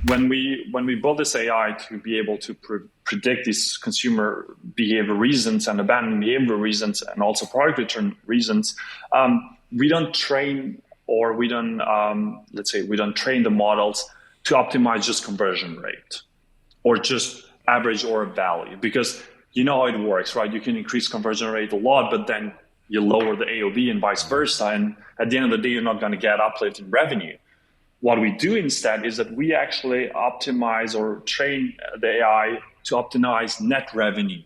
when we build this AI to be able to predict these consumer behavior reasons and abandonment behavior reasons and also product return reasons, we don't train or we don't we don't train the models to optimize just conversion rate or just average order value, because you know how it works, right? You can increase conversion rate a lot, but then you lower the AOV and vice versa, and at the end of the day, you're not going to get uplift in revenue. What we do instead is that we actually optimize or train the AI to optimize net revenue,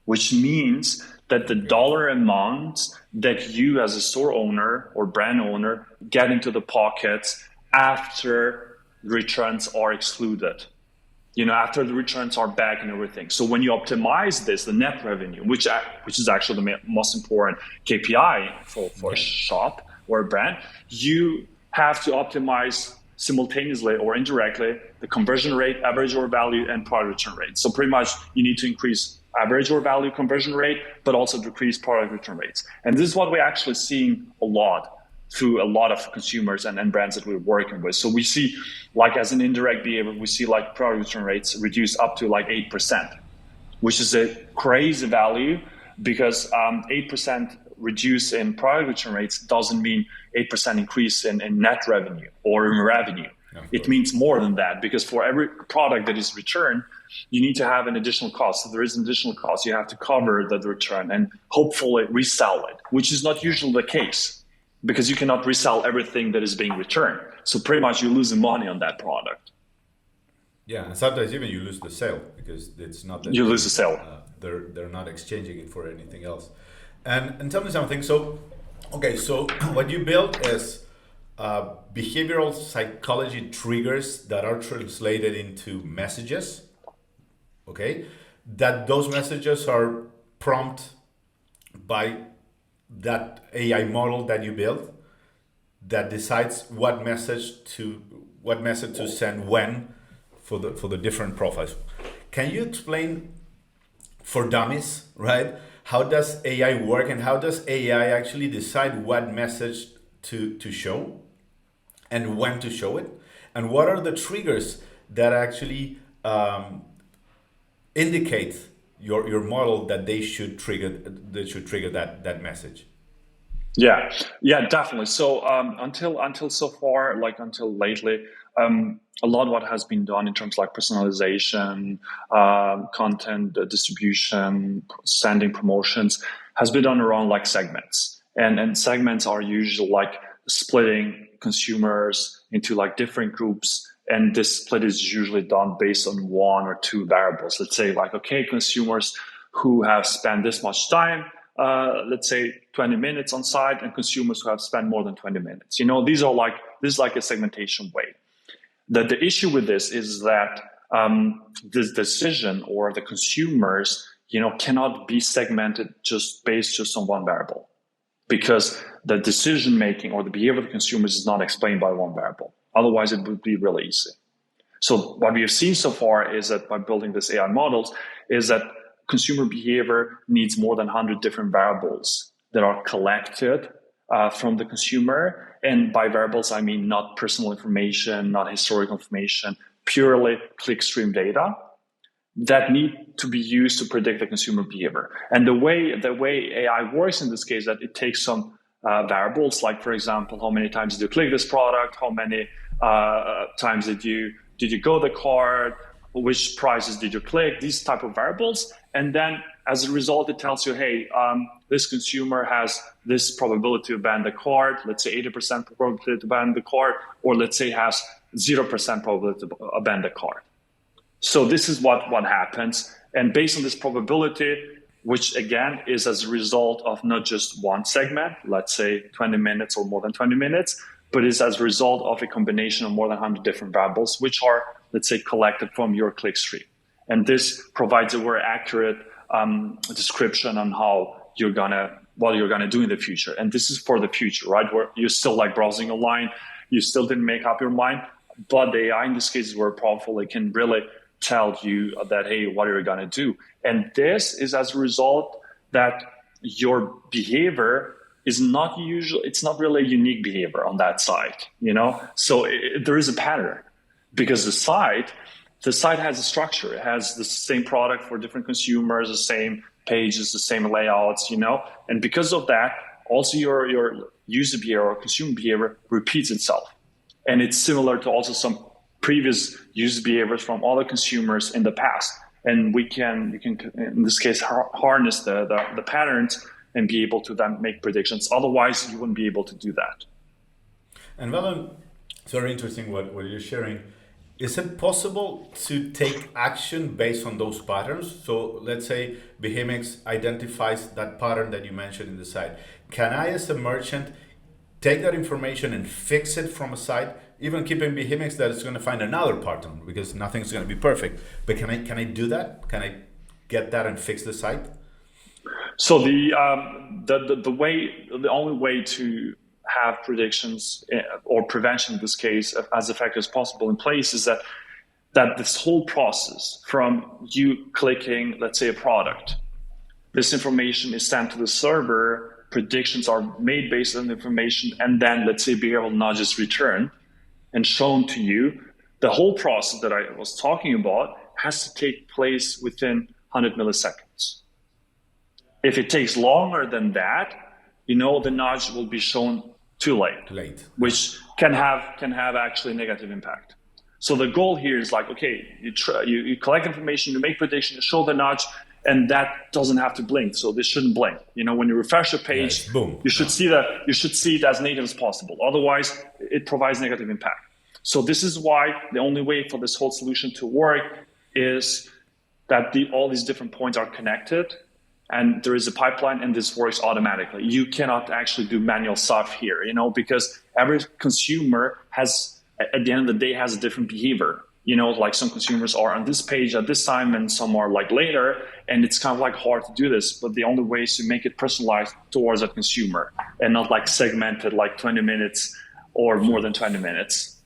which means that the dollar amounts that you as a store owner or brand owner get into the pockets after returns are excluded, after the returns are back and everything. So when you optimize this, the net revenue, which is actually the most important KPI for a shop or a brand, you have to optimize simultaneously or indirectly the conversion rate, average order value, and product return rate. So pretty much you need to increase average order value conversion rate, but also decrease product return rates. And this is what we're actually seeing a lot through a lot of consumers and brands that we're working with. So we see, like as an indirect behavior, we see like product return rates reduce up to like 8%, which is a crazy value, because 8% reduce in product return rates doesn't mean 8% increase in net revenue or in revenue. It means more than that, because for every product that is returned, you need to have an additional cost. So there is an additional cost. You have to cover that return and hopefully resell it, which is not usually the case, because you cannot resell everything that is being returned. So pretty much you're losing money on that product. Yeah, and sometimes even you lose the sale, because it's not that you lose the sale. They're not exchanging it for anything else. And tell me something. So what you build is behavioral psychology triggers that are translated into messages. Okay, that those messages are prompted by that AI model that you build, that decides what message to send when for the different profiles. Can you explain for dummies, right? How does AI work, and how does AI actually decide what message to show and when to show it? And what are the triggers that actually indicate your model that they should trigger that message? Yeah, definitely. So until so far, like until lately, a lot of what has been done in terms of like personalization, content distribution, sending promotions has been done around like segments. And segments are usually like splitting consumers into like different groups. And this split is usually done based on one or two variables. Let's say like, okay, consumers who have spent this much time, let's say 20 minutes on site, and consumers who have spent more than 20 minutes. This is like a segmentation way. The issue with this is that this decision or the consumers, cannot be segmented based on one variable, because the decision making or the behavior of the consumers is not explained by one variable. Otherwise, it would be really easy. So what we have seen so far is that by building this AI models is that consumer behavior needs more than 100 different variables that are collected from the consumer. And by variables, I mean not personal information, not historical information, purely clickstream data that need to be used to predict the consumer behavior. And the way AI works in this case is that it takes some variables, like, for example, how many times did you click this product? How many times did you go to the cart? Which prices did you click? These type of variables. And then as a result, it tells you, hey, this consumer has this probability to abandon the cart, let's say 80% probability to abandon the cart, or let's say has 0% probability to abandon the cart. So this is what happens. And based on this probability, which again is as a result of not just one segment, let's say 20 minutes or more than 20 minutes, but is as a result of a combination of more than 100 different variables, which are, let's say, collected from your clickstream. And this provides a very accurate description on what you're gonna do in the future. And this is for the future, right? Where you're still like browsing online, you still didn't make up your mind, but the AI in this case is very powerful. It can really tell you that, hey, what are you gonna do? And this is as a result that your behavior is not usual. It's not really a unique behavior on that side, So there is a pattern. because the site has a structure. It has the same product for different consumers, the same pages, the same layouts, and because of that, also your user behavior or consumer behavior repeats itself. And it's similar to also some previous user behaviors from other consumers in the past. And you can in this case harness the patterns and be able to then make predictions. Otherwise, you wouldn't be able to do that. And Valon, it's very interesting what you're sharing. Is it possible to take action based on those patterns? So let's say Behamics identifies that pattern that you mentioned in the site. Can I, as a merchant, take that information and fix it from a site, even keeping Behamics that it's going to find another pattern because nothing's going to be perfect? But can I do that? Can I get that and fix the site? So the only way to have predictions or prevention in this case as effective as possible in place is that this whole process from you clicking, let's say, a product, this information is sent to the server, predictions are made based on the information, and then let's say behavioral nudges return and shown to you. The whole process that I was talking about has to take place within 100 milliseconds. If it takes longer than that, the nudge will be shown too late, which can have actually negative impact. So the goal here is like, okay, you collect information, you make predictions, you show the nudge, and that doesn't have to blink. So this shouldn't blink. When you refresh a page, boom. You should see it as native as possible. Otherwise, it provides negative impact. So this is why the only way for this whole solution to work is that all these different points are connected. And there is a pipeline, and this works automatically. You cannot actually do manual stuff here, because every consumer has, at the end of the day, has a different behavior. Like some consumers are on this page at this time, and some are like later, and it's kind of like hard to do this. But the only way is to make it personalized towards that consumer, and not like segmented like 20 minutes or more than 20 minutes.